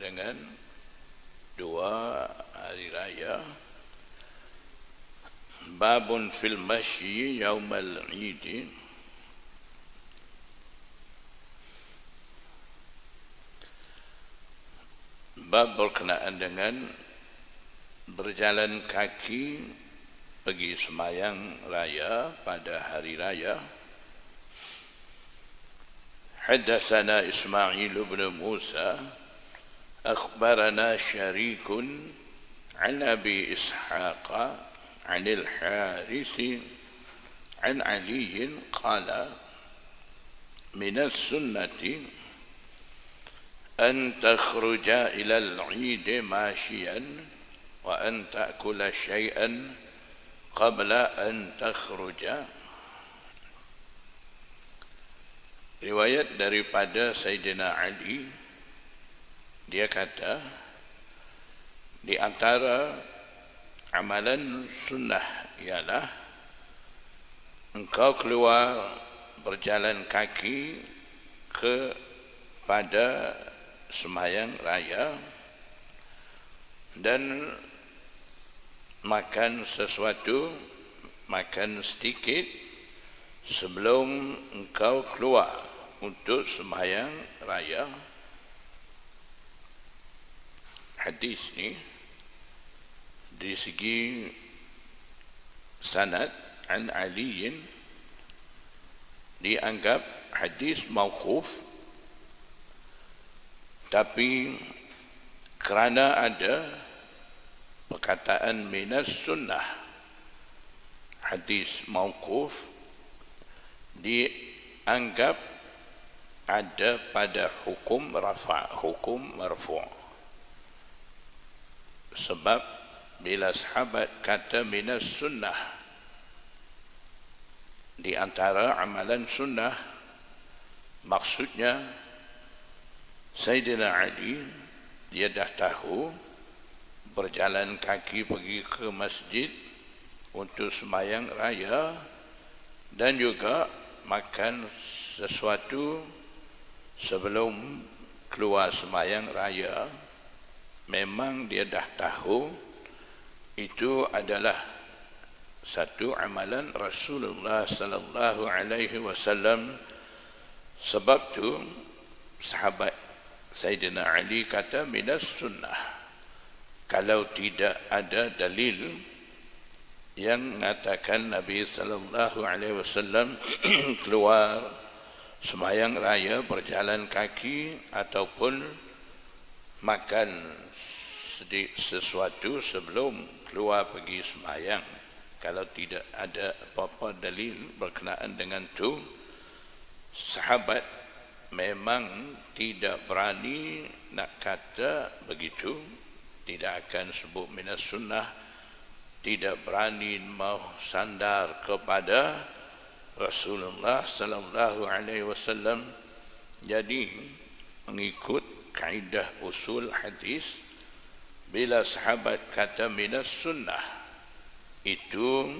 dengan dua hari raya. Babun fil masyi yaumal Eid. Bab berkenaan dengan berjalan kaki pergi sembahyang raya pada hari raya. Haddatsana Ismail bin Musa akhbarana Syarikun an Abi Ishaq عن الحارث عن علي قال من السنة أن تخرج إلى العيد ماشيا وأن تأكل شيئا قبل أن تخرج. Riwayat daripada Sayyidina Ali, dia kata di antara amalan sunnah ialah engkau keluar berjalan kaki kepada sembahyang raya dan makan sesuatu, makan sedikit sebelum engkau keluar untuk sembahyang raya. Hadis ni dari segi sanad an Ali dianggap hadis mauquf, tapi kerana ada perkataan minas sunnah hadis mauquf dianggap ada pada hukum rafa', hukum marfu'. Sebab bila sahabat kata minas sunnah, di antara amalan sunnah, maksudnya Sayyidina Ali dia dah tahu berjalan kaki pergi ke masjid untuk sembahyang raya dan juga makan sesuatu sebelum keluar sembahyang raya. Memang dia dah tahu itu adalah satu amalan Rasulullah sallallahu alaihi wasallam. Sebab tu sahabat Sayyidina Ali kata minas sunnah. Kalau tidak ada dalil yang mengatakan Nabi sallallahu alaihi wasallam keluar sembahyang raya berjalan kaki ataupun makan sesuatu sebelum keluar pergi sembahyang, kalau tidak ada apa-apa dalil berkenaan dengan tu, sahabat memang tidak berani nak kata begitu, tidak akan sebut minas sunnah, tidak berani mau sandar kepada Rasulullah sallallahu alaihi wasallam. Jadi mengikut kaedah usul hadis, bila sahabat kata minas sunnah, itu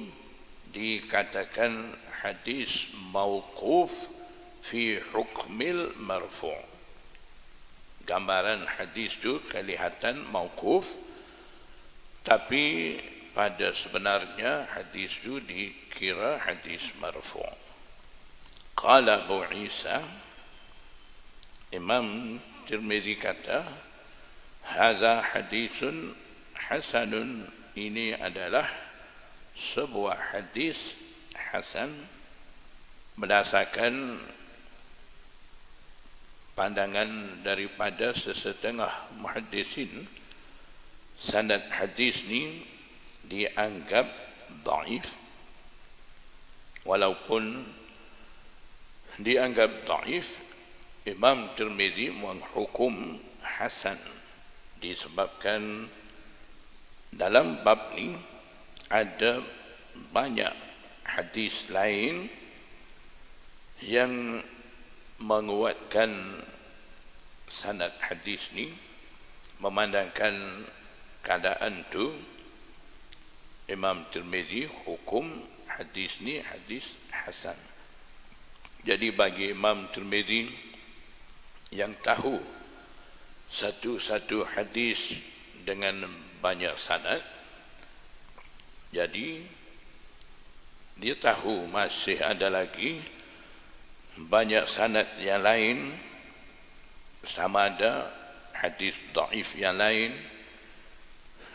dikatakan hadis mauquf fi hukmil marfu'. Gambaran hadis itu kelihatan mauquf, tapi pada sebenarnya hadis itu dikira hadis marfu'. Qala Abu Isa, Imam Tirmizi kata, hadza hadisun hasanun, ini adalah sebuah hadis hasan berdasarkan pandangan daripada sesetengah muhaddisin. Sanad hadis ni dianggap dhaif, walaupun dianggap dhaif, Imam Tirmizi menghukum hasan disebabkan dalam bab ni ada banyak hadis lain yang menguatkan sanad hadis ni. Memandangkan keadaan tu, Imam Tirmizi hukum hadis ni hadis hasan. Jadi bagi Imam Tirmizi yang tahu satu-satu hadis dengan banyak sanad. Jadi dia tahu masih ada lagi banyak sanad yang lain, sama ada hadis dhaif yang lain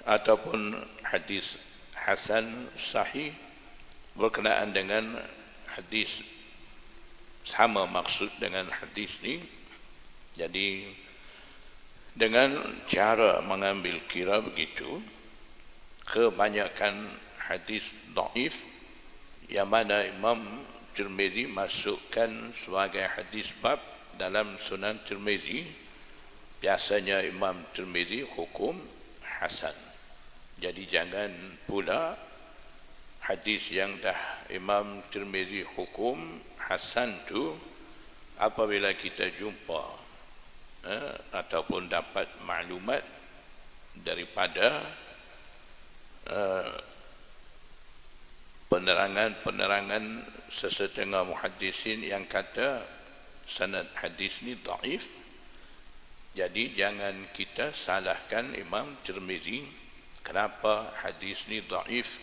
ataupun hadis hasan sahih berkenaan dengan hadis sama maksud dengan hadis ni. Jadi dengan cara mengambil kira begitu, kebanyakan hadis dhaif yang mana Imam Tirmizi masukkan sebagai hadis bab dalam Sunan Tirmizi, biasanya Imam Tirmizi hukum hasan. Jadi jangan pula hadis yang dah Imam Tirmizi hukum hasan tu, apabila kita jumpa ataupun dapat maklumat daripada penerangan sesetengah muhaddisin yang kata sanad hadis ni dhaif, jadi jangan kita salahkan Imam Tirmizi kenapa hadis ni dhaif,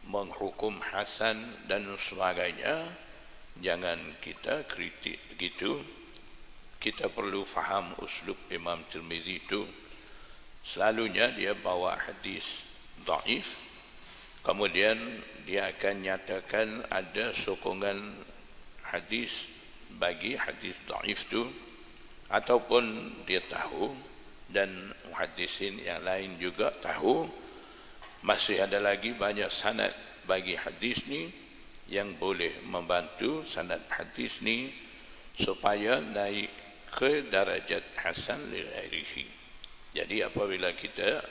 menghukum hasan dan sebagainya. Jangan kita kritik begitu. Kita perlu faham uslub Imam Tirmizi itu. Selalunya dia bawa hadis dhaif, kemudian dia akan nyatakan ada sokongan hadis bagi hadis dhaif itu, ataupun dia tahu dan muhaddisin yang lain juga tahu masih ada lagi banyak sanad bagi hadis ni yang boleh membantu sanad hadis ni supaya naik ke darajat hasan li ghairihi. Jadi apabila kita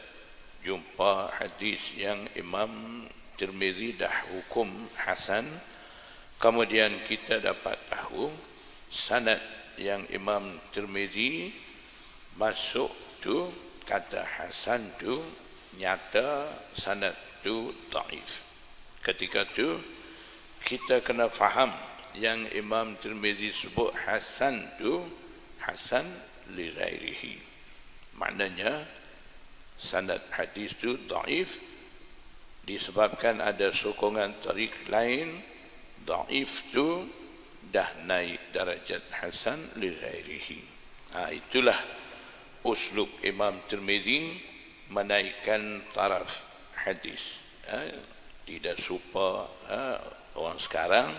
jumpa hadis yang Imam Tirmizi dah hukum hasan, kemudian kita dapat tahu sanad yang Imam Tirmizi masuk tu kata hasan tu nyata sanad tu dhaif. Ketika tu kita kena faham yang Imam Tirmizi sebut hasan tu hasan li ghairihi, maknanya sanad hadis tu dhaif disebabkan ada sokongan tarik lain. Dhaif tu dah naik darajat hasan li ghairihi. Itulah uslub Imam Tirmizi menaikkan taraf hadis. Tidak serupa orang sekarang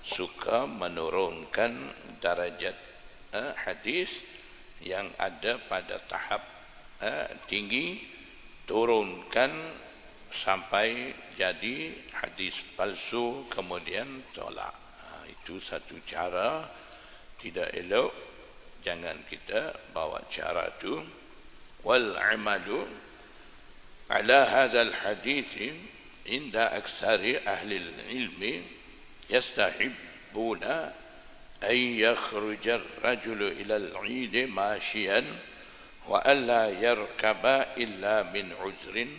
suka menurunkan darajat hadis yang ada pada tahap tinggi, turunkan sampai jadi hadis palsu kemudian tolak. Itu satu cara tidak elok, jangan kita bawa cara itu. Wal amalu ala hadzal hadits inda aktsari ahli ilmi yastahibbuna an yakhruja ar-rajulu ila al-'id mashiyan wa alla yarkaba illa min uzrin,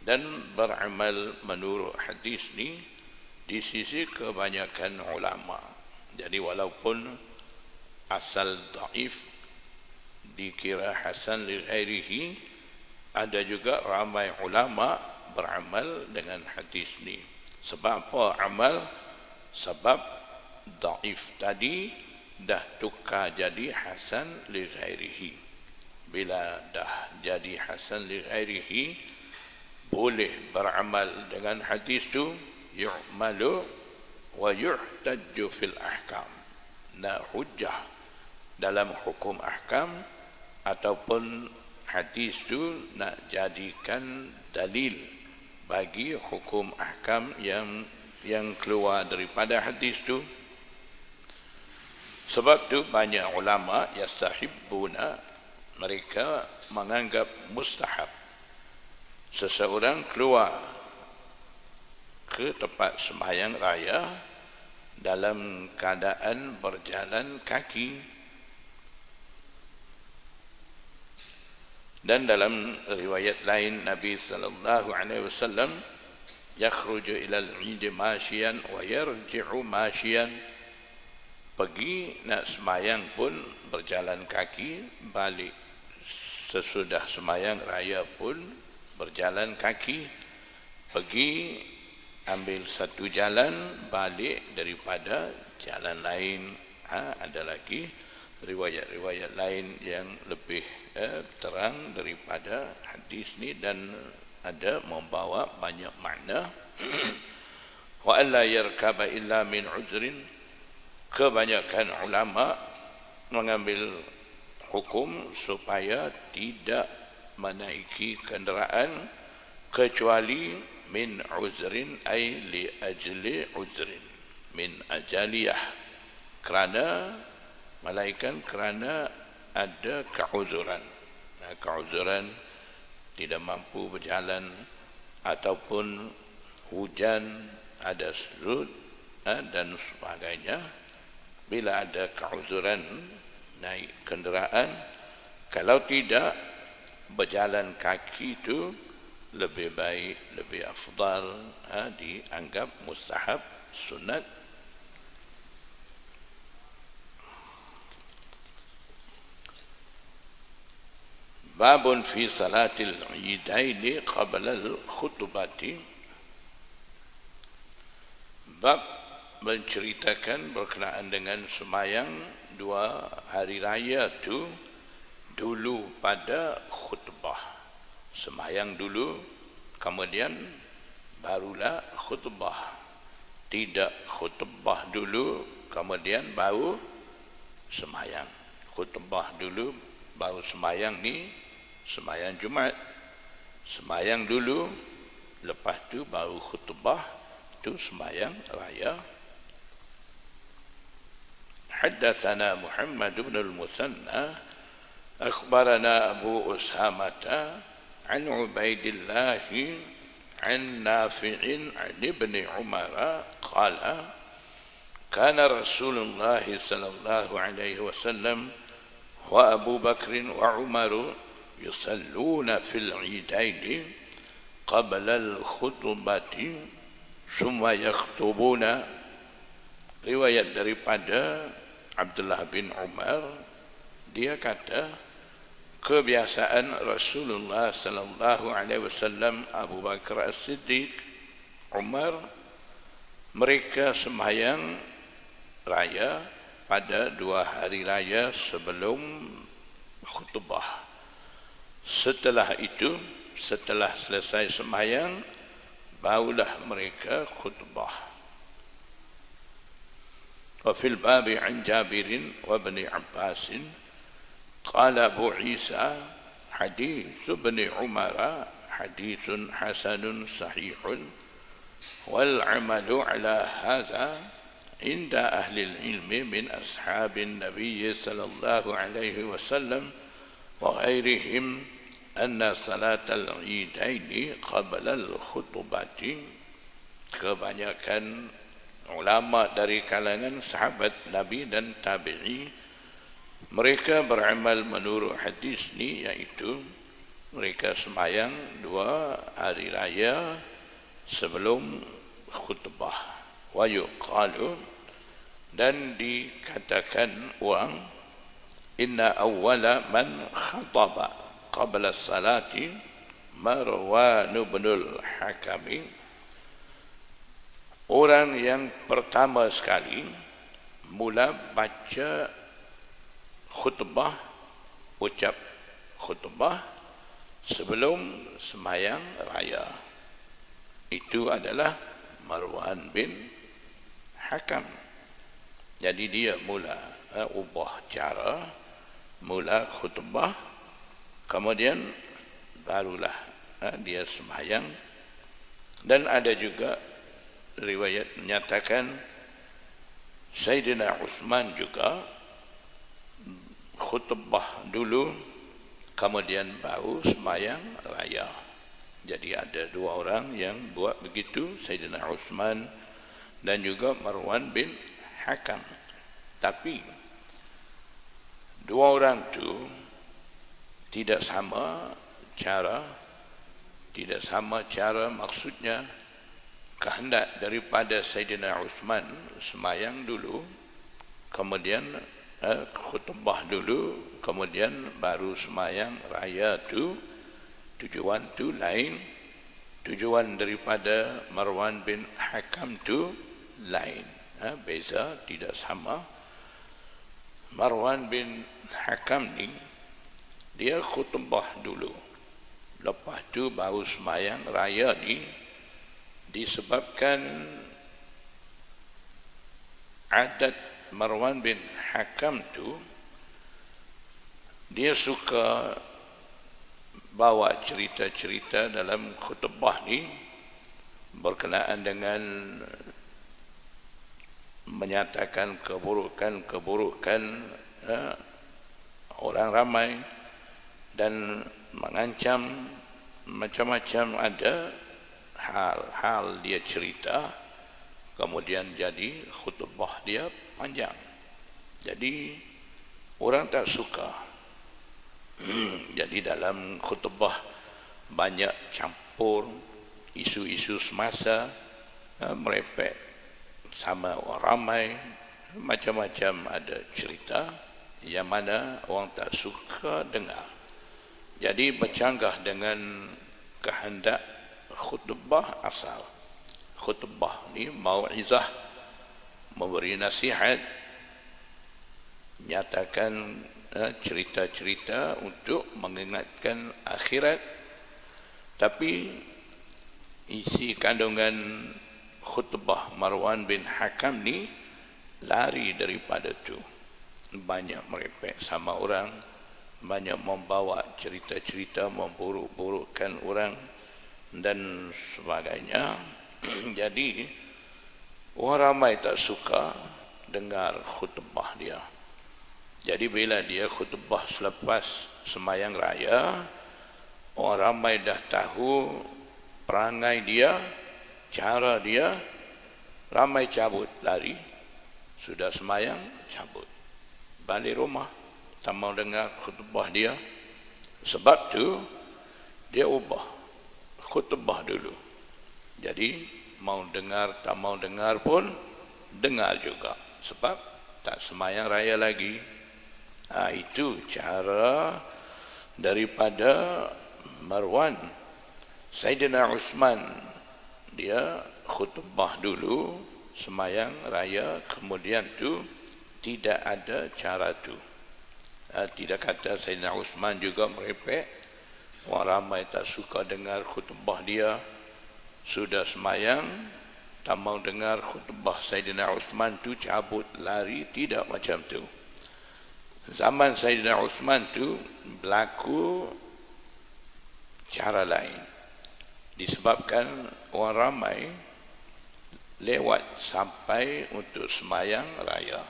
dan beramal menurut hadis ni di sisi kebanyakan ulama. Jadi walaupun asal dhaif dikira hasan li ghairihi, ada juga ramai ulama beramal dengan hadis ni. Sebab apa amal? Sebab dhaif tadi dah tukar jadi hasan li ghairihi. Bila dah jadi hasan li ghairihi, boleh beramal dengan hadis tu, yu'malu wa yuhtajju fil ahkam. Nah, hujjah dalam hukum ahkam, ataupun hadis tu nak jadikan dalil bagi hukum ahkam yang keluar daripada hadis tu. Sebab tu banyak ulama yastahibbuna, mereka menganggap mustahab seseorang keluar ke tempat sembahyang raya dalam keadaan berjalan kaki. Dan dalam riwayat lain Nabi sallallahu alaihi wasallam yakhruju ila al-'id mashiyan wa yarji'u mashiyan, pergi nak sembahyang pun berjalan kaki, balik sesudah semayang raya pun berjalan kaki, pergi ambil satu jalan, balik daripada jalan lain. Ada lagi riwayat-riwayat lain yang lebih terang daripada hadis ni dan ada membawa banyak makna. Wa alla yarkaba illa min uzrin. Kebanyakan ulama mengambil hukum supaya tidak menaiki kenderaan kecuali min uzrin ay li ajli uzrin, min ajaliyah, kerana malaikat kerana ada keuzuran. Keuzuran tidak mampu berjalan ataupun hujan, ada surut dan sebagainya. Bila ada keuzuran naik kenderaan, kalau tidak berjalan kaki itu lebih baik, lebih afdal, dianggap mustahab, sunat. Babun fi salatil idaini qabla al-khutbati. Bab menceritakan berkenaan dengan semayang dua hari raya tu dulu pada khutbah. Semayang dulu, kemudian barulah khutbah. Tidak khutbah dulu, kemudian baru semayang. Khutbah dulu, baru semayang ni, semayang Jumaat. Semayang dulu, lepas tu baru khutbah, tu semayang raya. حدثنا محمد بن المثنى أخبرنا أبو أسامة عن عبيد الله عن نافع عن ابن عمر قال كان رسول الله صلى الله عليه وسلم وأبو بكر وعمر يصلون في العيدين قبل الخطبة ثم يخطبون. Riwayat daripada Abdullah bin Umar, dia kata kebiasaan Rasulullah sallallahu alaihi wasallam, Abu Bakar As-Siddiq, Umar, mereka sembahyang raya pada dua hari raya sebelum khutbah. Setelah itu, setelah selesai sembahyang, barulah mereka khutbah. وفي الباب عن جابر وابن عباس قال أبو عيسى حديث ابن عمر حديث حسن صحيح والعمل على هذا عند أهل العلم من أصحاب النبي صلى الله عليه وسلم وغيرهم أن صلاة العيدين قبل الخطبة. Kebanyakan ulama dari kalangan sahabat Nabi dan tabi'i, mereka beramal menurut hadis ni, iaitu mereka sembahyang dua hari raya sebelum khutbah. Wa yuqalu, dan dikatakan orang, inna awwala man khataba qabla salati Marwan bin al-Hakam. Orang yang pertama sekali mula baca khutbah, ucap khutbah sebelum sembahyang raya, itu adalah Marwan bin Hakam. Jadi dia mula ubah cara, mula khutbah, kemudian barulah dia sembahyang. Dan ada juga riwayat menyatakan Sayyidina Uthman juga khutbah dulu, kemudian baru sembahyang raya. Jadi ada dua orang yang buat begitu, Sayyidina Uthman dan juga Marwan bin Hakam. Tapi dua orang tu tidak sama cara, maksudnya kehendak daripada Sayyidina Uthman sembahyang dulu, kemudian khutbah dulu, kemudian baru semayang raya tu. Tujuan tu lain. Tujuan daripada Marwan bin Hakam tu lain. Beza, tidak sama. Marwan bin Hakam ni dia khutbah dulu. Lepas tu baru semayang raya ni, disebabkan adat Marwan bin Hakam tu, dia suka bawa cerita-cerita dalam khutbah ni berkenaan dengan menyatakan keburukan-keburukan orang ramai dan mengancam macam-macam. Ada hal-hal dia cerita, kemudian jadi khutbah dia panjang. Jadi orang tak suka. Jadi dalam khutbah banyak campur isu-isu semasa, merepek sama orang ramai, macam-macam ada cerita yang mana orang tak suka dengar. Jadi bercanggah dengan kehendak khutbah asal. Khutbah ni mau'izah, memberi nasihat, nyatakan cerita-cerita untuk mengingatkan akhirat. Tapi isi kandungan khutbah Marwan bin Hakam ni lari daripada tu. Banyak merepek sama orang, banyak membawa cerita-cerita memburuk-burukkan orang dan sebagainya. Jadi orang ramai tak suka dengar khutbah dia. Jadi bila dia khutbah selepas semayang raya, orang ramai dah tahu perangai dia, cara dia, ramai cabut lari. Sudah semayang cabut balik rumah, tak mau dengar khutbah dia. Sebab tu dia ubah khutbah dulu. Jadi mau dengar tak mau dengar pun dengar juga, sebab tak semayang raya lagi. Itu cara daripada Marwan. Saidina Uthman dia khutbah dulu semayang raya, kemudian tu tidak ada cara tu. Tidak kata Saidina Uthman juga merepek, orang ramai tak suka dengar khutbah dia, sudah semayang tak mau dengar khutbah Saidina Uthman tu cabut lari. Tidak macam tu. Zaman Saidina Uthman tu berlaku cara lain, disebabkan orang ramai lewat sampai untuk semayang raya.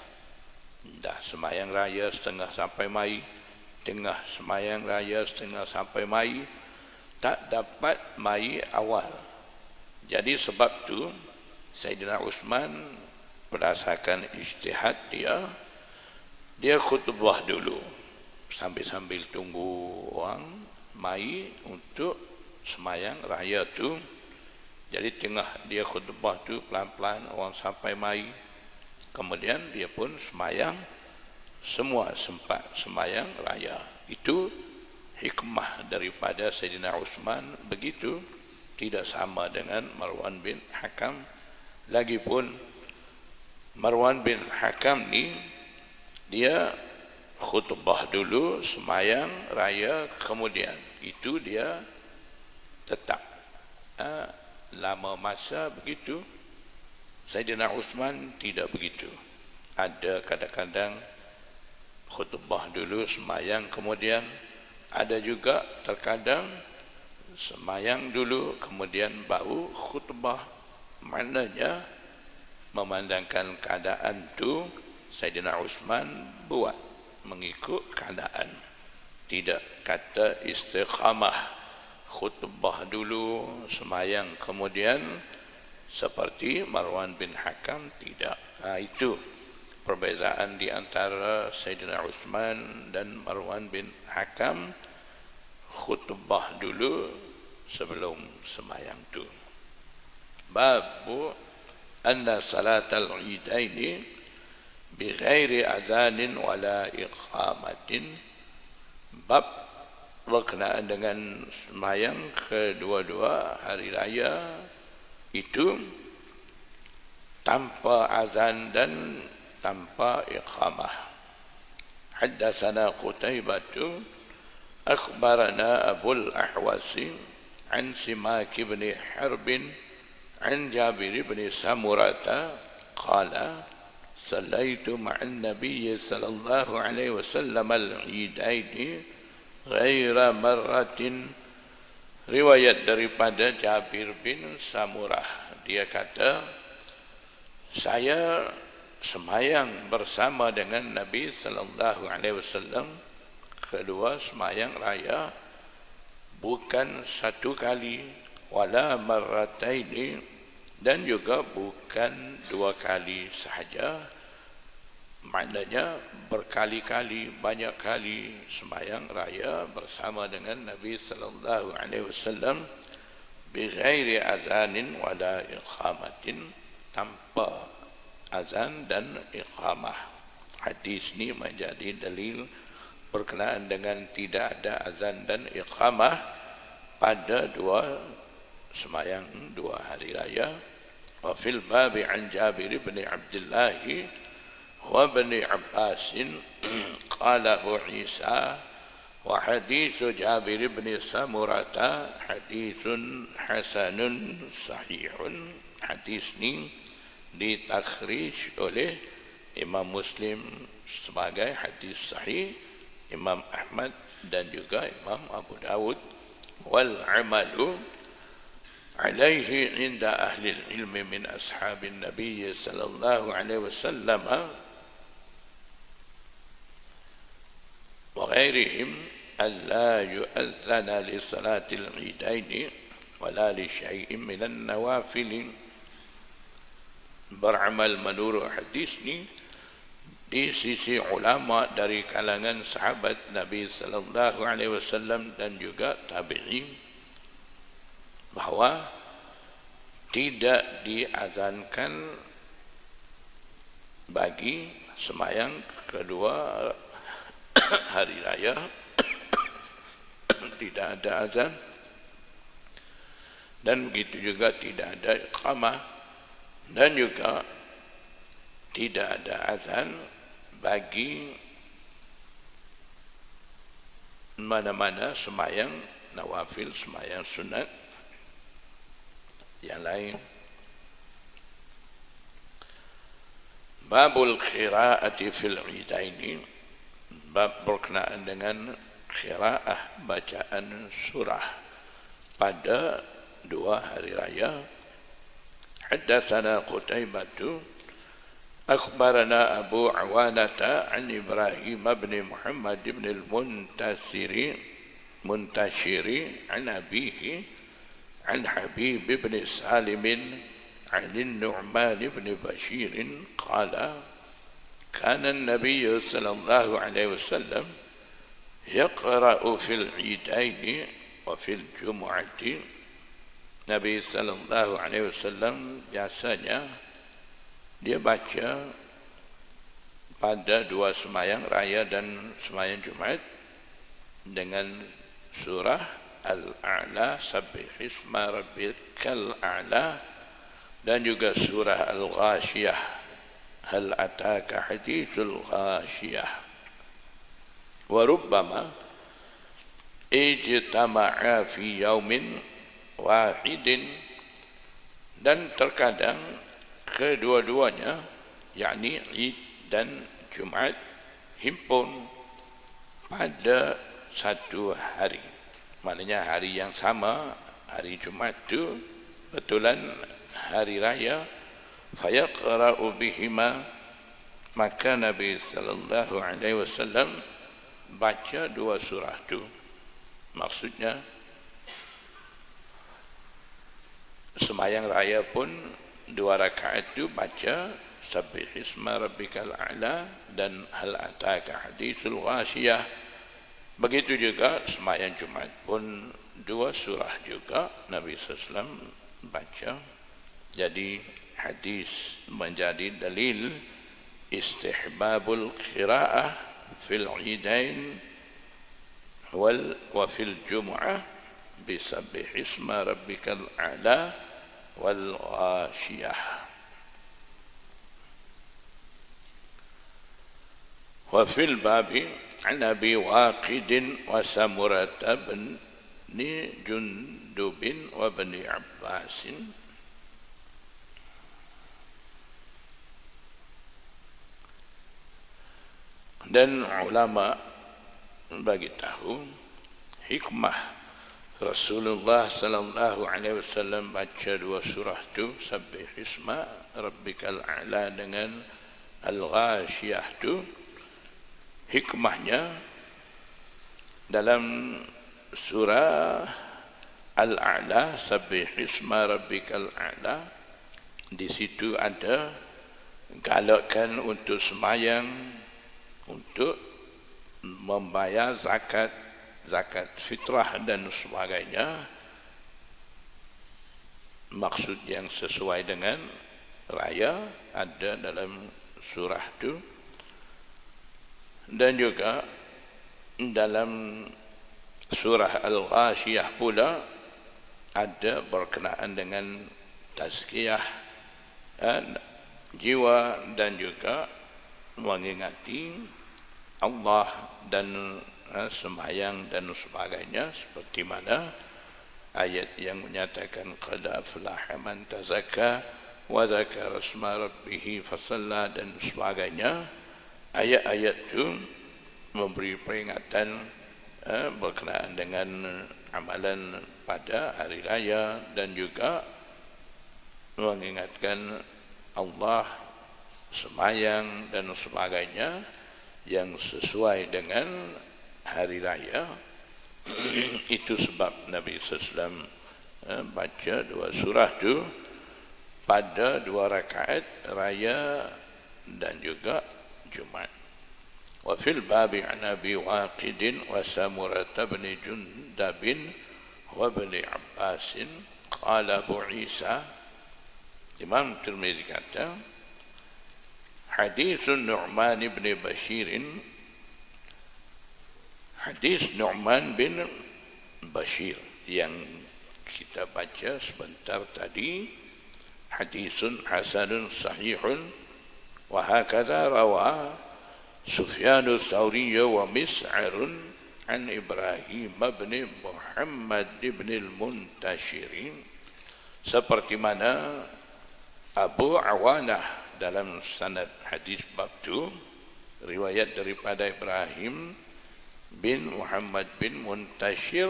Dah semayang raya setengah sampai mai, tengah semayang raya setengah sampai mai, tak dapat mai awal. Jadi sebab tu Saidina Uthman berdasarkan ijtihad dia khutbah dulu sambil-sambil tunggu orang mai untuk semayang raya tu. Jadi tengah dia khutbah tu pelan-pelan orang sampai mai, kemudian dia pun semayang, semua sempat semayang raya. Itu hikmah daripada Saidina Uthman begitu. Tidak sama dengan Marwan bin Hakam. Lagipun Marwan bin Hakam ni dia khutbah dulu semayang raya, kemudian itu dia tetap lama masa begitu. Saidina Uthman tidak begitu. Ada kadang-kadang khutbah dulu semayang, kemudian ada juga terkadang semayang dulu kemudian baru khutbah. Maknanya memandangkan keadaan tu Saidina Uthman buat mengikut keadaan. Tidak kata istiqamah, khutbah dulu semayang kemudian seperti Marwan bin Hakam, tidak. Itu perbezaan di antara Saidina Uthman dan Marwan bin Hakam. Khutbah dulu sebelum semayang tu. Babu anna salatal idaini bighairi adzanin wala iqamatin. Bab berkenaan dengan sembahyang kedua-dua hari raya itu tanpa azan dan tanpa iqamah. Haddatsana Qutaibah akhbarana Abul Ahwasi an Simak bin Harb an Jabir bin Samurata qala sallaitu ma'an Nabiy sallallahu alaihi wasallam al-Eidain ghaira marratin. Riwayat daripada Jabir bin Samurah, dia kata saya sembahyang bersama dengan Nabi sallallahu alaihi wasallam kedua sembahyang raya bukan satu kali, wala marrataini, dan juga bukan dua kali sahaja. Maknanya berkali-kali, banyak kali sembahyang raya bersama dengan Nabi sallallahu alaihi wasallam bighairi azanin wala iqamatin, tanpa azan dan iqamah. Hadis ini menjadi dalil berkenaan dengan tidak ada azan dan iqamah pada dua sembahyang dua hari raya. Wa fil babi an Jabir bin Abdullah wa ibn Abbas qala Isa wa hadits Jabir bin Samurata haditsun hasanun sahihun. Hadis ini ditakhrij oleh Imam Muslim sebagai hadis sahih, Imam Ahmad dan juga Imam Abu Dawud. Wal amalu alaihi inda ahli ilmi min ashabin Nabi sallallahu alaihi wasallam wa ghairihim alla yu'adhdhana li salatil idain wala li syai'in min an-nawafil. Beramal menurut hadis ni di sisi ulama dari kalangan sahabat Nabi sallallahu alaihi wasallam dan juga tabi'in bahawa tidak diazankan bagi sembahyang kedua hari raya tidak ada azan, dan begitu juga tidak ada iqamah, dan juga tidak ada azan bagi mana-mana sembahyang nawafil, sembahyang sunat yang lain. Babul qiraati fil idaini, bab berkenaan dengan qiraah, bacaan surah pada dua hari raya. Haddatsana Qutaibah akhbarana Abu Awanata an Ibrahim bin Muhammad bin al-Muntashiri an abihi an Habib bin Salim عن النعمان بن بشير قال كان النبي صلى الله عليه وسلم يقرأ في العيدين وفي الجمعة. Nabi sallallahu alaihi wasallam biasanya dia baca pada dua sembahyang raya dan sembahyang Jumat dengan surah Al-A'la, Sabbih isma rabbikal a'la, dan juga surah Al-Ghashiyah, Hal ataka hadithul Ghashiyah. Wa rubbama ijtama'a fi yaumin wahidin, dan terkadang kedua-duanya yakni Id dan Jumat himpun pada satu hari. Maknanya hari yang sama, hari Jumat itu betulan hari raya. Fayaqra'u bihima, maka Nabi sallallahu alaihi wasallam baca dua surah itu. Maksudnya sembahyang raya pun dua rakaat itu baca Sabbih isma rabbikal a'la dan Hal ataka hadithul Ghashiyah. Begitu juga sembahyang Jumat pun dua surah juga Nabi sallallahu alaihi wasallam baca. Jadi hadis menjadi dalil istihbabul qira'ah fil idain wa fil jumu'ah bisabbih isma rabbikal a'la wal ghashiyah. Wa fil babi an Abi Waqid wa Samurah bin Jundub wa Bani Abbas. Dan ulama bagi tahu hikmah Rasulullah sallallahu alaihi wasallam baca dua surah tu, Sabbih isma rabbikal a'la dengan al-ghashiyah tu, hikmahnya dalam surah Al-A'la, Sabbih isma rabbikal a'la, di situ ada galakkan untuk sembahyang, untuk membayar zakat fitrah dan sebagainya, maksud yang sesuai dengan raya ada dalam surah itu. Dan juga dalam surah Al-Ghashiyah pula ada berkenaan dengan tazkiyah jiwa dan juga mengingati Allah dan sembahyang dan sebagainya, seperti mana ayat yang menyatakan qad aflaha man tazakka wa dzakara isma rabbih fasalla dan sebagainya. Ayat-ayat itu memberi peringatan berkenaan dengan amalan pada hari raya dan juga mengingatkan Allah, sembahyang dan sebagainya yang sesuai dengan hari raya. Itu sebab Nabi SAW baca dua surah itu pada dua rakaat raya dan juga Jumat. Wa fil babi an Abi Waqid wa Samurah bin Jundub wa Bani Abbas qala Abu Isa, Imam Tirmidzi kata, hadis Nu'man bin Bashir, hadis Nu'man bin Bashir yang kita baca sebentar tadi, hadisun hasanun sahihun. وهكذا روى سفيان الثوري ومسعر عن إبراهيم بن محمد بن المنتشر, seperti mana Abu Awanah dalam sanad hadis bab itu riwayat daripada Ibrahim bin Muhammad bin Muntashir,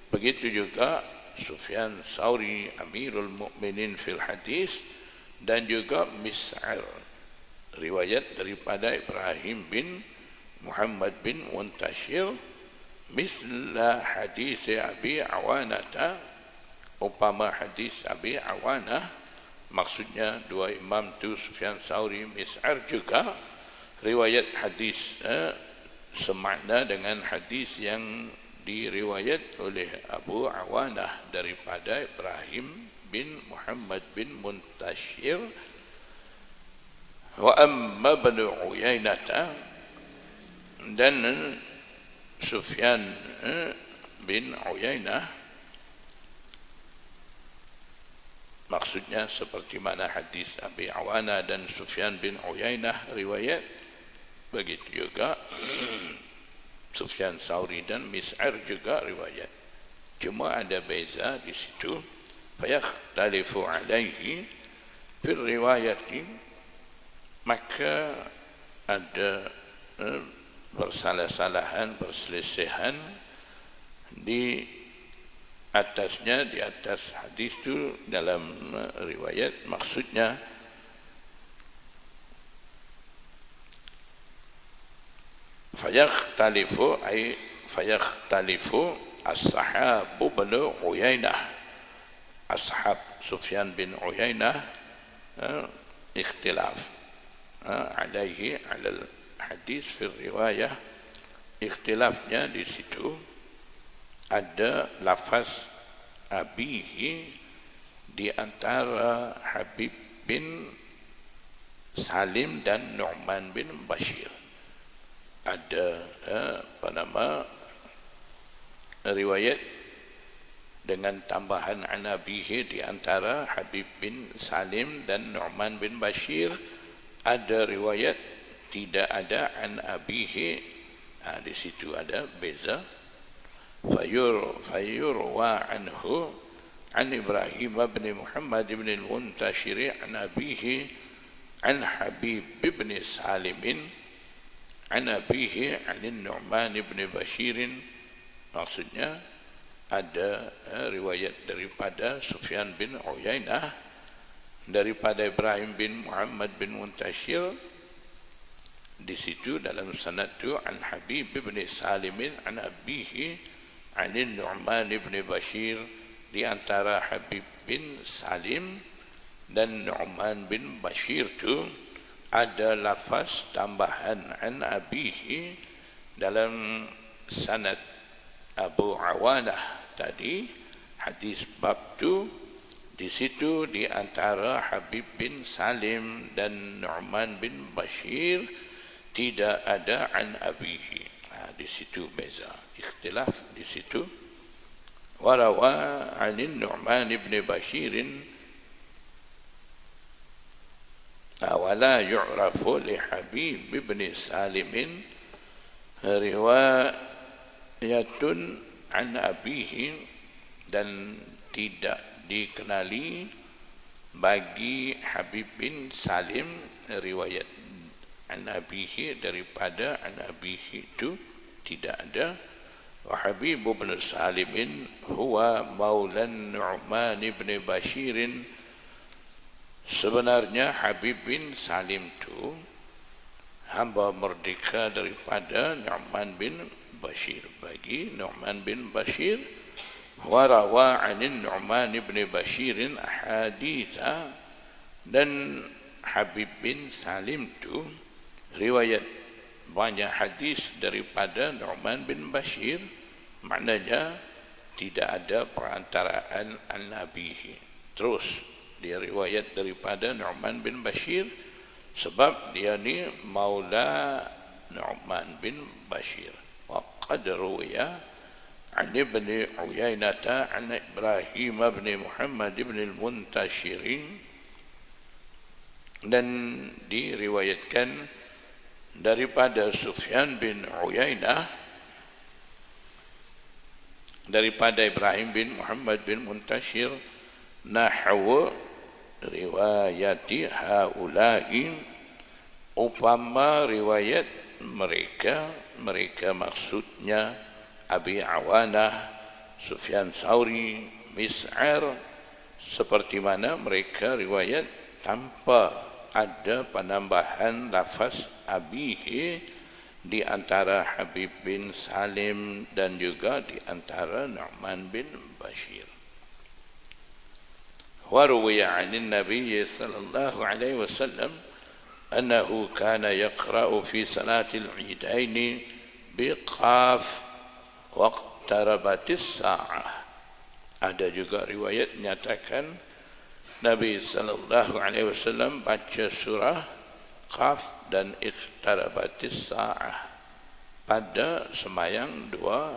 begitu juga Sufyan Tsauri Amirul Mukminin fil hadis, dan juga Mis'ar riwayat daripada Ibrahim bin Muhammad bin Muntashir, misla hadis Abi Awanah, upama hadis Abi Awanah, maksudnya dua imam tu Sufyan Tsauri, Mis'ar juga riwayat hadis semakna dengan hadis yang diriwayat oleh Abu Awanah daripada Ibrahim bin Muhammad bin Muntashir. Wa amma bin Uyainah, dan Sufyan bin Uyainah maksudnya seperti mana hadis Abi Awanah dan Sufyan bin Uyainah riwayat, begitu juga Sufyan Tsauri dan Mis'ar juga riwayat, cuma ada beza di situ. Fayakhtalifu alaihi fil riwayati, maka ada bersalah-salahan, perselisihan di atasnya, di atas hadis itu dalam riwayat. Maksudnya fayakhtalifu ay fayakhtalifu as-sahabu bin Uyainah, ashab Sufyan bin Uyainah ikhtilaf alaihi alal hadis fil riwayah. Ikhtilafnya di situ ada lafaz abihi di antara Habib bin Salim dan Nu'man bin Bashir. Ada riwayat dengan tambahan an abihi di antara Habib bin Salim dan Nu'man bin Bashir. Ada riwayat tidak ada an abihi, di situ ada beza. Fayurwa anhu an Ibrahim bin Muhammad bin al-Muntashir an abihi an Habib bin Salim an abihi an Nu'man bin Bashir. Maksudnya ada riwayat daripada Sufyan bin Uyainah daripada Ibrahim bin Muhammad bin Muntashir. Di situ dalam sanad itu an Habib bin Salim an abihi an Nu'man bin Bashir. Di antara Habib bin Salim dan Nu'man bin Bashir itu ada lafaz tambahan an abihi dalam sanad Abu Awanah tadi, hadis bab tu. Di situ di antara Habib bin Salim dan Nu'man bin Bashir tidak ada an abihi. Di situ beza, ikhtilaf di situ. Warawa an Nu'man bin Bashir wala yu'rafu li Habib bin Salim riwayatun an abihi, dan tidak dikenali bagi Habib bin Salim riwayat an abihi daripada an abihi itu tidak ada. Wa Habib bin Salim huwa maulan Nu'man bin Bashir. Sebenarnya Habib bin Salim itu hamba merdeka daripada Nu'man bin Bashir, bagi Nu'man bin Bashir. Warawa anin Nu'man bin Bashir ahaditha, dan Habib bin Salim itu riwayat banyak hadis daripada Nu'man bin Bashir. Maknanya tidak ada perantaraan an-nabihi. Terus dia riwayat daripada Nu'man bin Bashir, sebab dia ni maula Nu'man bin Bashir. Wa qad ruwiya an Ibn Uyainah an Ibrahim bin Muhammad bin al-Muntashir, dan diriwayatkan daripada Sufyan bin Uyainah daripada Ibrahim bin Muhammad bin Muntashir nahwu riwayati haula'i, upama riwayat mereka maksudnya Abi Awanah, Sufyan Sauri, Mis'ar, seperti mana mereka riwayat tanpa ada penambahan lafaz abihi di antara Habib bin Salim dan juga di antara Nu'man bin Bashir. وروي عن النبي صلى الله عليه وسلم أنه كان يقرأ في صلاة العيدين بقاف واقتربت الساعة. Ada juga riwayat menyatakan Nabi sallallahu alaihi wasallam baca surah Qaf dan iqtarabatis saah pada sembahyang dua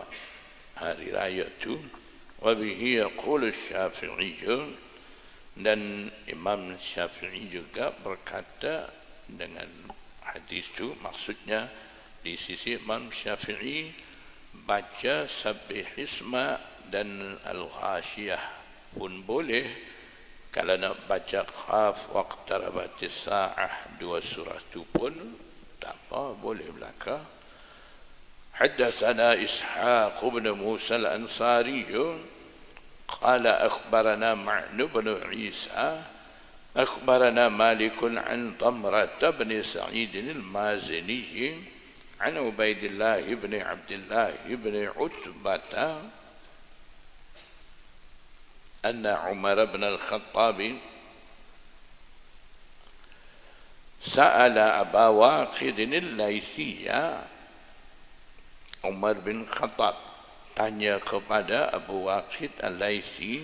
hari raya itu. Wa bihi yaqulu Syafi'i, dan Imam Syafi'i juga berkata dengan hadis itu, maksudnya di sisi Imam Syafi'i baca Sabbihisma dan Al-Ghashiyah pun boleh. Kalau nak baca Qaf waqtarabatis sa'ah, dua surah itu pun tak apa, boleh belaka. Haddatsana Ishaq bin Musa al-Ansari قال أخبرنا معن بن عيسى أخبرنا مالك عن ضمرة بن سعيد المازني عن عبيد الله بن عبد الله بن عتبة أن عمر بن الخطاب سأل أبا واقد الليثي. Umar bin Khattab tanya kepada Abu Waqid al-Laythi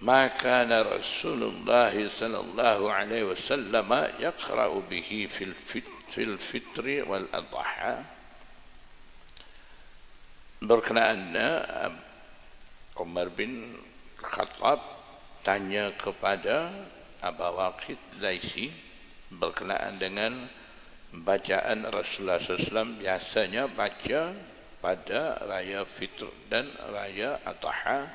ma kana Rasulullah sallallahu alaihi wasallam yaqra'u bihi fil fitri wal adha. Berkenaan Umar bin Khattab tanya kepada Abu Waqid Laisi berkenaan dengan bacaan Rasulullah SAW biasanya baca pada raya Fitr dan raya Adha,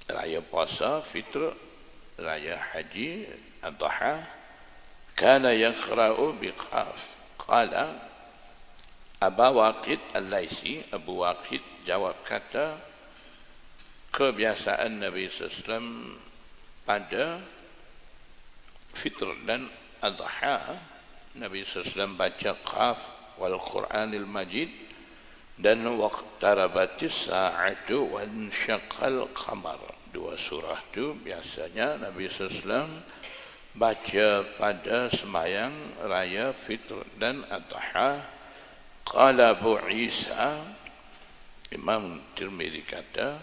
raya puasa Fitr, raya haji Adha. Kana yaqra'u biqaf. Qala Abu Waqid Al-Laisi, Abu Waqid jawab kata, kebiasaan Nabi SAW pada Fitr dan Adha, Nabi SAW baca Qaf wal Quranil Majid dan waqtarabatis sa'atu wan syaqal qamar. Dua surah itu biasanya Nabi SAW baca pada sembahyang raya Fitr dan Adha. Qala Abu Isa, Imam Tirmizi kata,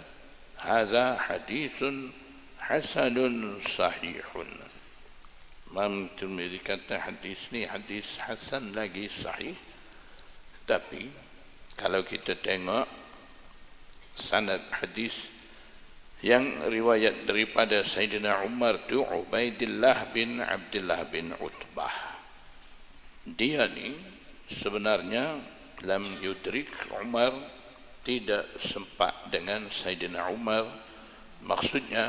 hadza haditsun hasanun sahihun. Imam Tirmizi kata hadis ni hadis hasan lagi sahih. Tapi kalau kita tengok sanad hadis yang riwayat daripada Sayyidina Umar tu Ubaidillah bin Abdullah bin Utbah, dia ni sebenarnya lam yudrik Umar, tidak sempat dengan Sayyidina Umar. Maksudnya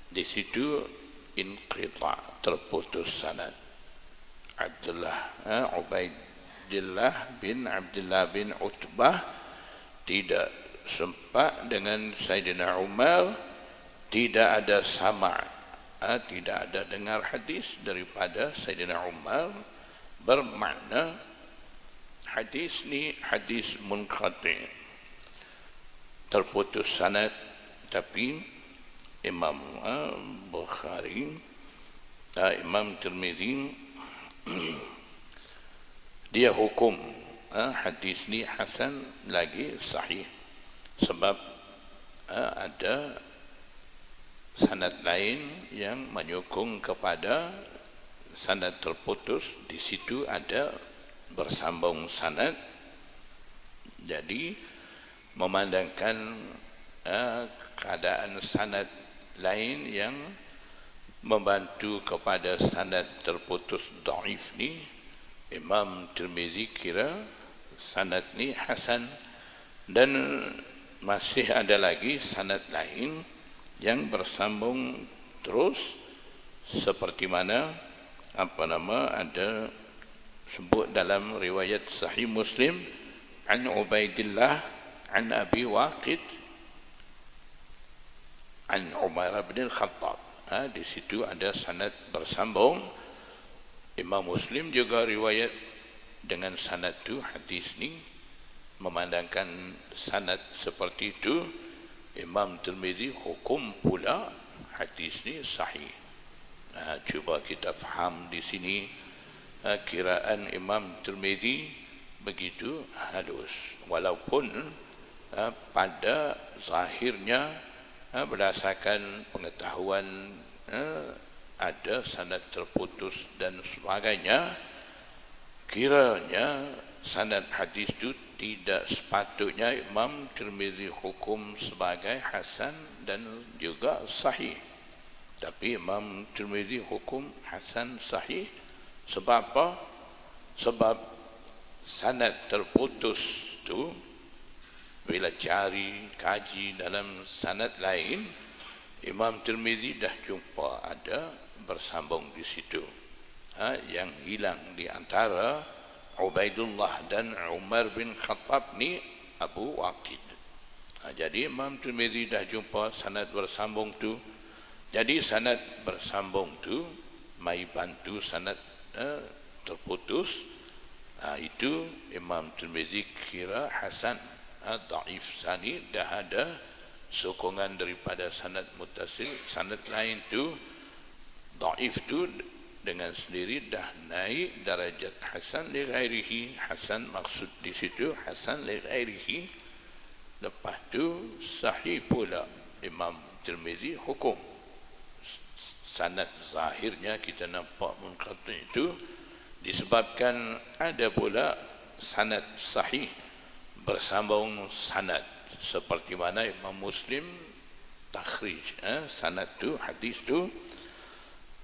di situ inqita, terputus sanad. Ubaidillah bin Abdullah bin Utbah tidak sempat dengan Sayyidina Umar, tidak ada sama', tidak ada dengar hadis daripada Sayyidina Umar. Bermakna hadis ni hadis munqati', terputus sanad. Tapi Imam Bukhari, Imam Tirmizi dia hukum hadis ni hasan lagi sahih, sebab ada sanad lain yang menyokong kepada sanad terputus. Di situ ada bersambung sanad, jadi memandangkan keadaan sanad lain yang membantu kepada sanad terputus dhaif ni, Imam Tirmizi kira sanad ni hasan. Dan masih ada lagi sanad lain yang bersambung terus, seperti mana ada sebut dalam riwayat Sahih Muslim, an Ubaidillah an Abi Waqid an Umar bin Khattab. Di situ ada sanad bersambung. Imam Muslim juga riwayat dengan sanad tu hadis ni, memandangkan sanad seperti itu. Imam Tirmizi hukum pula hadis ni sahih. Cuba kita faham di sini kiraan Imam Tirmizi begitu halus, walaupun pada zahirnya berdasarkan pengetahuan ada sanad terputus dan sebagainya, kiranya sanad hadis itu tidak sepatutnya Imam Tirmizi hukum sebagai hasan dan juga sahih. Tapi Imam Tirmizi hukum hasan sahih. Sebab apa? Sebab sanad terputus tu bila cari kaji dalam sanad lain, Imam Tirmizi dah jumpa ada bersambung di situ. Yang hilang di antara Ubaidullah dan Umar bin Khattab ni Abu Waqid. Jadi Imam Tirmizi dah jumpa sanad bersambung tu. Jadi sanad bersambung tu mai bantu sanad terputus. Itu Imam Tirmizi kira hasan. Dhaif sani dah ada sokongan daripada sanad muttasil. Sanad lain tu dhaif tu dengan sendiri dah naik darajat hasan li ghairihi. Hasan maksud di situ hasan li ghairihi. Lepas tu sahih pula Imam Tirmizi hukum. Sanad zahirnya kita nampak munqati itu disebabkan ada pula sanad sahih bersambung sanad, seperti mana Imam Muslim takhrij sanad tu, hadis tu.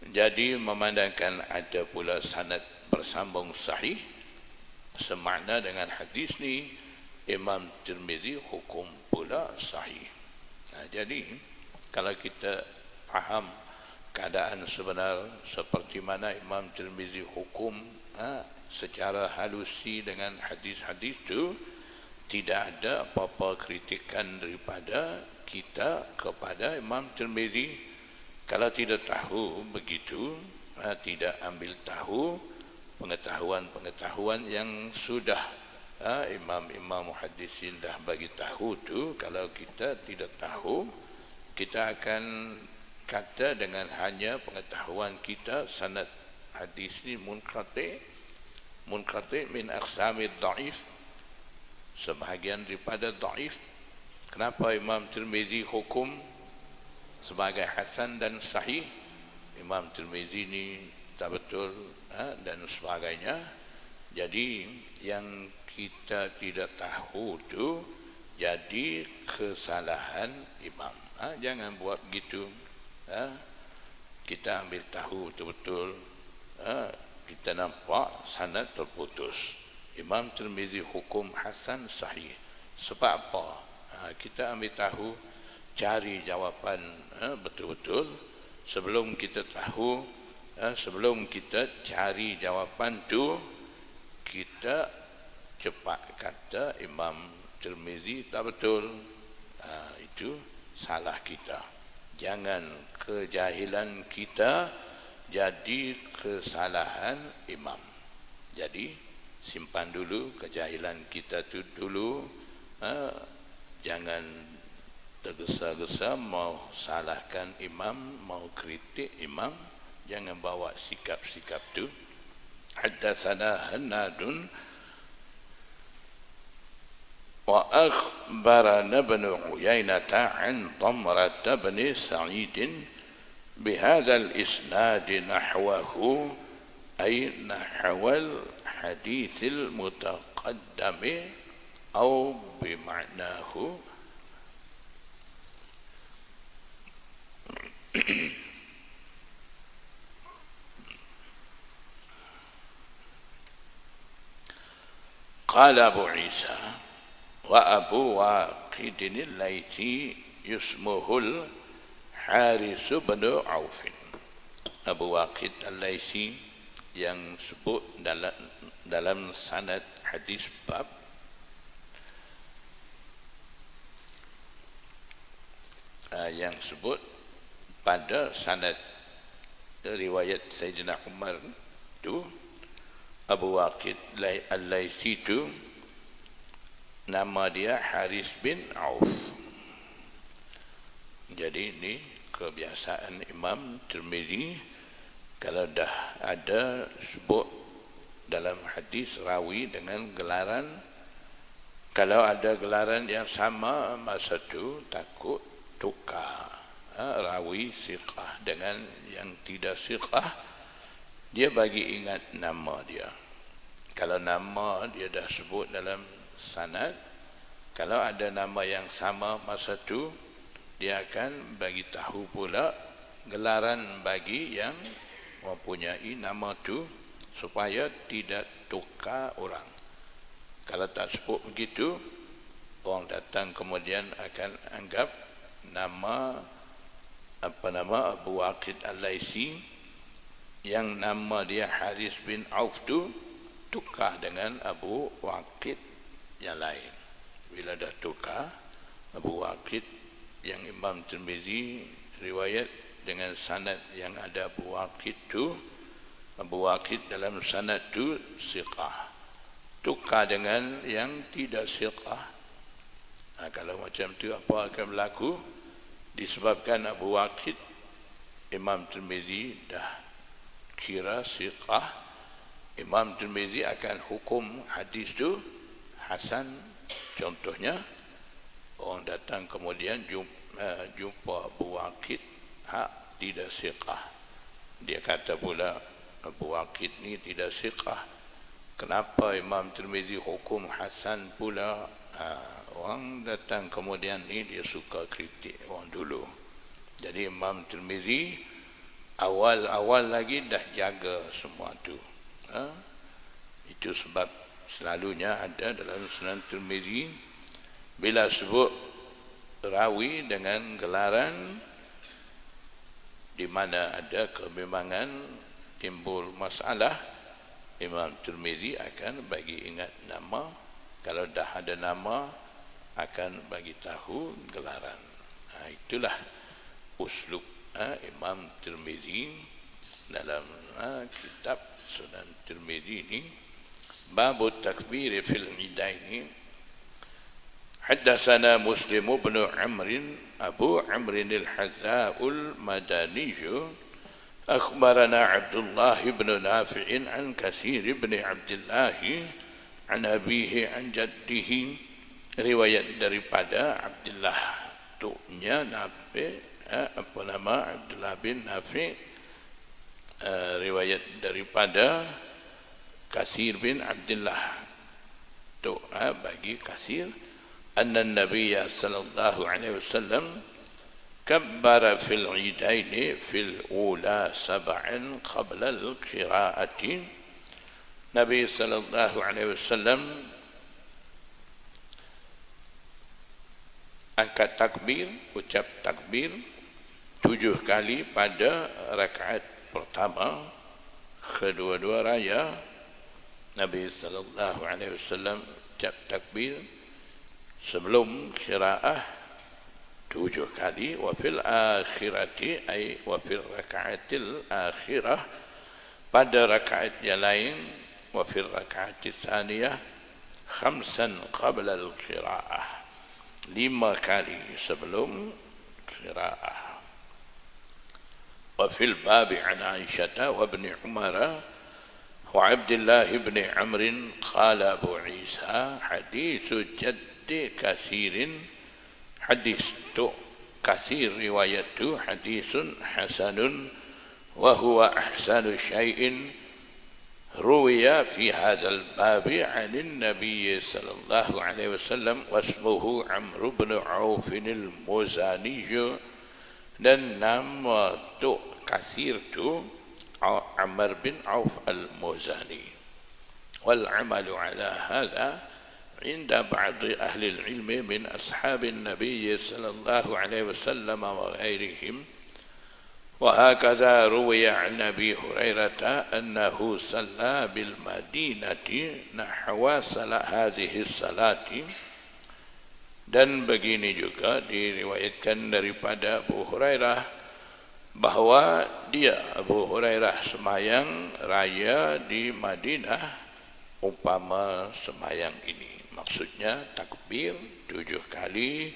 Jadi memandangkan ada pula sanad bersambung sahih semakna dengan hadis ni, Imam Tirmizi hukum pula sahih. Jadi kalau kita faham keadaan sebenar seperti mana Imam Tirmizi hukum secara halusi dengan hadis-hadis itu, tidak ada apa-apa kritikan daripada kita kepada Imam Tirmizi. Kalau tidak tahu begitu, tidak ambil tahu pengetahuan-pengetahuan yang sudah imam-imam muhaddisin dah bagi tahu tu. Kalau kita tidak tahu, kita akan kata dengan hanya pengetahuan kita sanad hadis ni munqati min aqsamid dhaif, sebahagian daripada dhaif. Kenapa Imam Tirmizi hukum sebagai hasan dan sahih? Imam Tirmizi ni tak betul dan sebagainya. Jadi yang kita tidak tahu tu jadi kesalahan imam. Jangan buat begitu. Kita ambil tahu betul-betul, kita nampak sanad terputus. Imam Tirmizi hukum hasan sahih. Sebab apa? Kita ambil tahu, cari jawapan betul-betul sebelum kita tahu, sebelum kita cari jawapan tu, kita cepat kata Imam Tirmizi tak betul. Itu salah kita. Jangan kejahilan kita jadi kesalahan imam. Jadi simpan dulu kejahilan kita tu dulu. Jangan tergesa-gesa mau salahkan imam, mau kritik imam. Jangan bawa sikap-sikap tu. Haddatsana Hannadun wa akhbarana ibn Uyainah an Damrah bin Sa'id بهذا الإسناد نحوه أي نحو الحديث المتقدم أو بمعناه. قال أبو عيسى وأبو واقد الليثي يسمه الحارث بن عوف. Abu Waqid Al-Laisi yang sebut dalam sanad hadis bab yang sebut pada sanad riwayat Sayyidina Umar tu, Abu Waqid Al-Laisi tu nama dia Haris bin Auf. Jadi ini kebiasaan Imam Tirmizi, kalau dah ada sebut dalam hadis rawi dengan gelaran, kalau ada gelaran yang sama masa tu takut tukar rawi siqah dengan yang tidak siqah, dia bagi ingat nama dia. Kalau nama dia dah sebut dalam sanad, kalau ada nama yang sama masa tu, dia akan bagi tahu pula gelaran bagi yang mempunyai nama tu supaya tidak tukar orang. Kalau tak sebut begitu, orang datang kemudian akan anggap nama Abu Waqid Al-Laisi yang nama dia Haris bin Auf tu tukar dengan Abu Waqid yang lain. Bila dah tukar, Abu Waqid yang Imam Tirmizi riwayat dengan sanad yang ada Abu Waqid tu, Abu Waqid dalam sanad tu siqah, tukar dengan yang tidak siqah. Kalau macam tu apa akan berlaku? Disebabkan Abu Waqid Imam Tirmizi dah kira siqah, Imam Tirmizi akan hukum hadis tu hasan. Contohnya, orang datang kemudian jumpa Abu Waqid tidak siqah. Dia kata pula Abu Waqid ni tidak siqah. Kenapa Imam Tirmizi hukum hasan pula? Orang datang kemudian ni dia suka kritik orang dulu. Jadi Imam Tirmizi awal-awal lagi dah jaga semua tu. Itu sebab selalunya ada dalam Sunan Tirmizi bila sebut rawi dengan gelaran di mana ada kebimbangan timbul masalah, Imam Tirmizi akan bagi ingat nama. Kalau dah ada nama akan bagi tahu gelaran. Itulah uslub Imam Tirmizi dalam kitab Sunan Tirmizi ini. Bab takbir fil idaini. Haddatsana Muslim bin Amr Abu Amr al-Hadza al-Madani akhbarana Abdullah bin Nafi' an Katsir bin Abdullah an abihi an jaddihi, riwayat daripada Abdullah tunya Nafi', Abdullah bin Nafi', riwayat daripada Katsir bin Abdullah tu bagi Katsir anna Nabiy sallallahu alaihi wasallam kabbara fil idaini fil ula sab'an qabla al-qira'ati. Nabi sallallahu alaihi wasallam angkat takbir, ucap takbir 7 kali pada rakaat pertama kedua-dua raya. Nabi sallallahu alaihi wasallam ucap takbir sebelum qiraah 7 kali. Wa fil akhirati ay wa fil raka'atil akhirah, pada rakaat yang lain. Wa fil raka'atis tsaniyah 5 qabla al qiraah, 5 kali sebelum qiraah. Wa fil babi an Aisyah wa ibn Umar wa Abdullah ibn Amr qala Abu Isa hadithu jaddi Katsirin, hadis tu Katsir riwayat tu hadisun hasanun wa huwa ahsanu syai'in ruwiya fi hadzal babi 'anil nabiy sallallahu alaihi wasallam wasmuhu Amr bin Auf al-Muzani, dan nama tu Katsir tu Amr bin Auf al-Muzani. Wal 'amalu 'ala hadha 'inda ba'd ahli al-'ilm min ashab an-nabiy sallallahu alaihi wasallam wa ghairihim. وهكذا روي عن أبي هريرة أنه صلى بالمدينة نحو هذه الصلاة. Dan begini juga diriwayatkan daripada Abu Hurairah bahawa dia Abu Hurairah semayang raya di Madinah umpama semayang ini. Maksudnya takbir 7 kali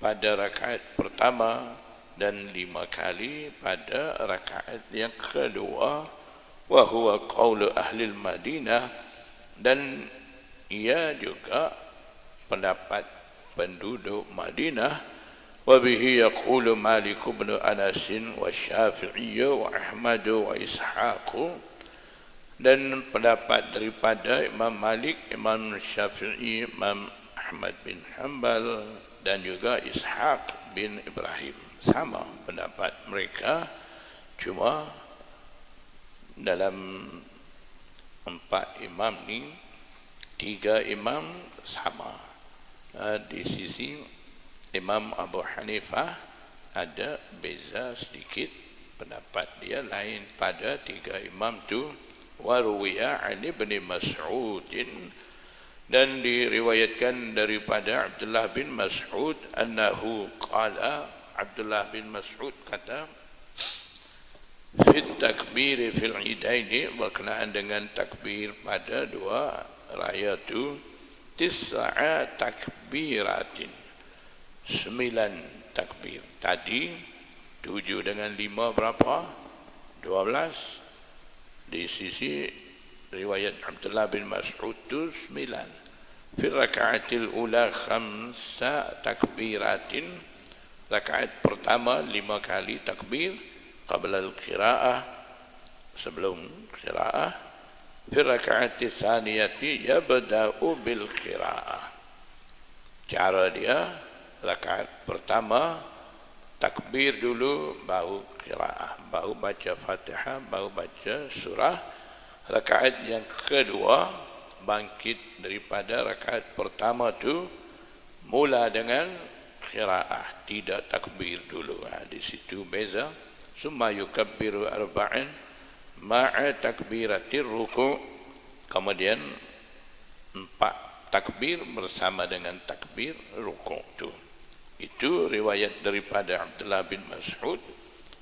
pada rakaat pertama dan 5 kali pada rakaat yang kedua. Wa huwa qaulu ahli Madinah, dan ia juga pendapat penduduk Madinah. Wa bihi yaqulu Malik bin Anas wa Syafi'i wa Ahmad wa Ishaq, dan pendapat daripada Imam Malik, Imam Syafi'i, Imam Ahmad bin Hanbal dan juga Ishaq bin Ibrahim. Sama pendapat mereka, cuma dalam 4 imam ni 3 imam sama. Di sisi Imam Abu Hanifah ada beza sedikit, pendapat dia lain pada 3 imam tu. Waruwiya an Ibn Mas'ud, dan diriwayatkan daripada Abdullah bin Mas'ud annahu qala, Abdullah bin Mas'ud kata, fit takbir fil idaini, berkenaan dengan takbir pada 2 raya tu, 9 takbiratin, 9 takbir. Tadi 7 dengan 5 berapa? 12. Di sisi riwayat Abdullah bin Mas'ud tu 9. Fi raka'atil ula khamsa takbiratin. Rakaat pertama 5 kali takbir qabla al-qira'ah, sebelum qira'ah. Fi raka'ati tsaniyati yabda'u bil qira'ah. Cara dia, rakaat pertama takbir dulu, baru qira'ah, baru baca Fatihah, baru baca surah. Rakaat yang kedua bangkit daripada rakaat pertama tu, mula dengan qira'ah, tidak takbir dulu. Di situ beza. Summa yukabbiru arba'in ma'a takbiratir ruku'. Kemudian 4 takbir bersama dengan takbir ruku' tu. Itu riwayat daripada Abdullah bin Mas'ud.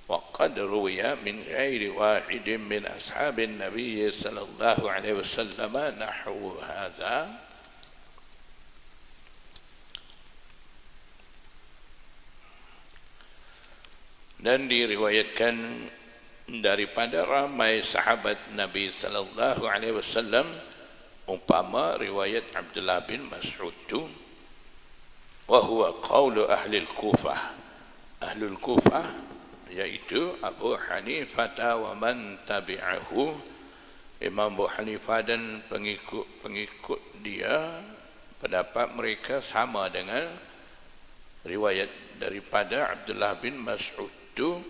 Wa qad ruwiya min ghairi wahidin min ashabin Nabi sallallahu alaihi wasallam nahwu hadza. Dan diriwayatkan daripada ramai sahabat Nabi sallallahu alaihi wasallam umpama riwayat Abdullah bin Mas'ud tu. Wa huwa qaulu ahli al-Kufah. Ahli al-Kufah yaitu Abu Hanifah wa man tabi'ahu. Imam Abu Hanifah dan pengikut dia, pendapat mereka sama dengan riwayat daripada Abdullah bin Mas'ud tu.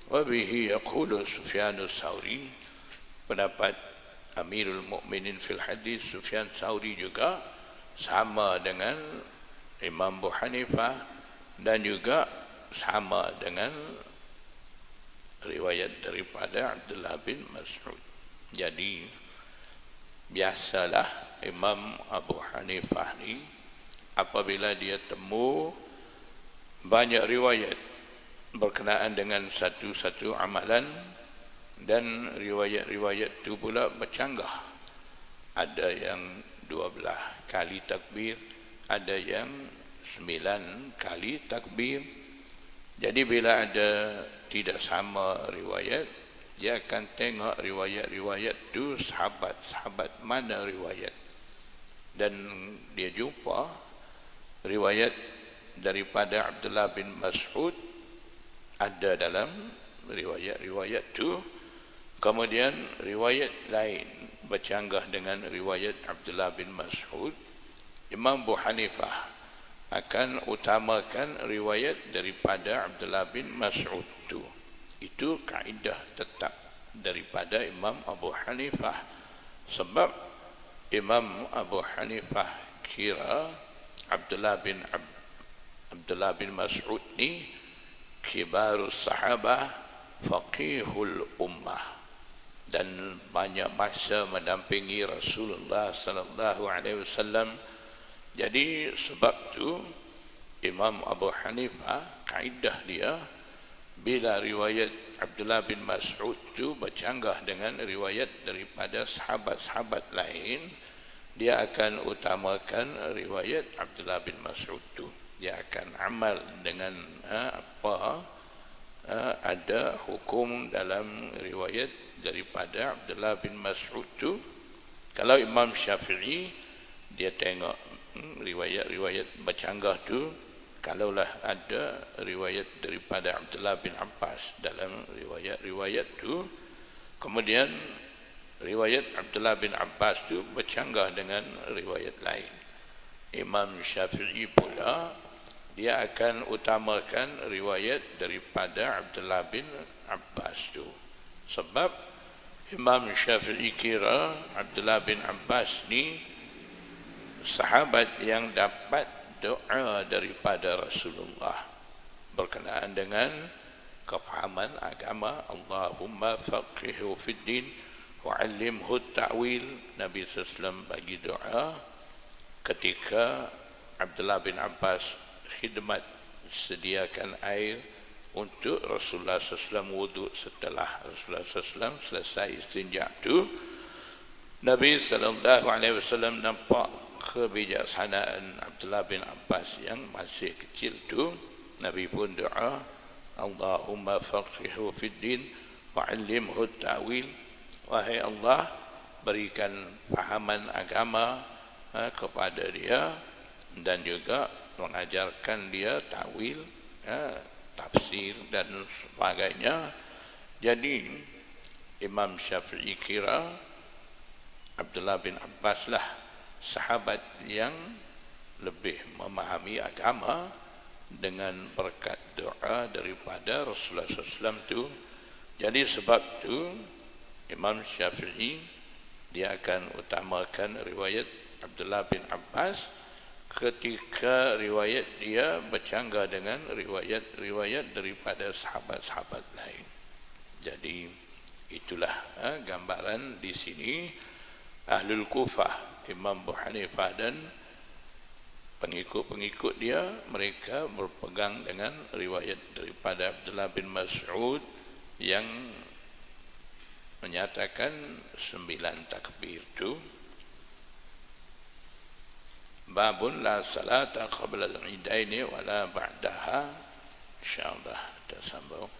Wa bihi yaqulu Sufyan as-Sauri. Pendapat Amirul Mukminin fil hadis Sufyan Sauri juga sama dengan Imam Abu Hanifah dan juga sama dengan riwayat daripada Abdullah bin Mas'ud. Jadi biasalah Imam Abu Hanifah ni apabila dia temu banyak riwayat berkenaan dengan satu-satu amalan, dan riwayat-riwayat itu pula bercanggah. Ada yang 12 kali takbir, ada yang 9 kali takbir. Jadi bila ada tidak sama riwayat, dia akan tengok riwayat-riwayat itu sahabat-sahabat mana riwayat, dan dia jumpa riwayat daripada Abdullah bin Mas'ud ada dalam riwayat-riwayat itu. Kemudian riwayat lain bercanggah dengan riwayat Abdullah bin Mas'ud. Imam Abu Hanifah akan utamakan riwayat daripada Abdullah bin Mas'ud itu. Itu kaedah tetap daripada Imam Abu Hanifah. Sebab Imam Abu Hanifah kira Abdullah bin Mas'ud ni kibarus sahabah, faqihul ummah, dan banyak masa mendampingi Rasulullah sallallahu alaihi wasallam. Jadi sebab tu Imam Abu Hanifah kaedah dia, bila riwayat Abdullah bin Mas'ud tu bercanggah dengan riwayat daripada sahabat-sahabat lain, dia akan utamakan riwayat Abdullah bin Mas'ud tu. Dia akan amal dengan ada hukum dalam riwayat daripada Abdullah bin Mas'ud tu. Kalau Imam Syafi'i, dia tengok riwayat-riwayat bercanggah tu. Kalaulah ada riwayat daripada Abdullah bin Abbas dalam riwayat-riwayat tu, kemudian riwayat Abdullah bin Abbas tu bercanggah dengan riwayat lain, Imam Syafi'i pula dia akan utamakan riwayat daripada Abdullah bin Abbas tu. Sebab Imam Syafi'i kira Abdullah bin Abbas ni sahabat yang dapat doa daripada Rasulullah berkenaan dengan kefahaman agama. Allahumma faqihhu fid din wa 'allimhu ta'wil. Nabi SAW bagi doa ketika Abdullah bin Abbas khidmat sediakan air untuk Rasulullah SAW wuduk. Setelah Rasulullah SAW selesai istinja tu, Nabi SAW nampak kebijaksanaan Abdullah bin Abbas yang masih kecil tu. Nabi pun doa, Allahumma faqihhu fid din wa 'allimhu ta'wil. Wahai Allah, berikan fahaman agama kepada dia dan juga mengajarkan dia takwil, tafsir dan sebagainya. Jadi Imam Syafi'i kira Abdullah bin Abbas lah sahabat yang lebih memahami agama dengan berkat doa daripada Rasulullah SAW tu. Jadi sebab tu Imam Syafi'i dia akan utamakan riwayat Abdullah bin Abbas ketika riwayat dia bercanggah dengan riwayat-riwayat daripada sahabat-sahabat lain. Jadi itulah gambaran di sini Ahlul Kufah, Imam Abu Hanifah dan pengikut-pengikut dia, mereka berpegang dengan riwayat daripada Abdullah bin Mas'ud yang menyatakan 9 takbir itu. Babun la salata qabla al-idaini wala ba'daha. InsyaAllah kita sambung.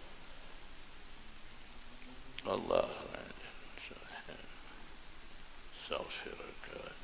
Allah astaghfirullah.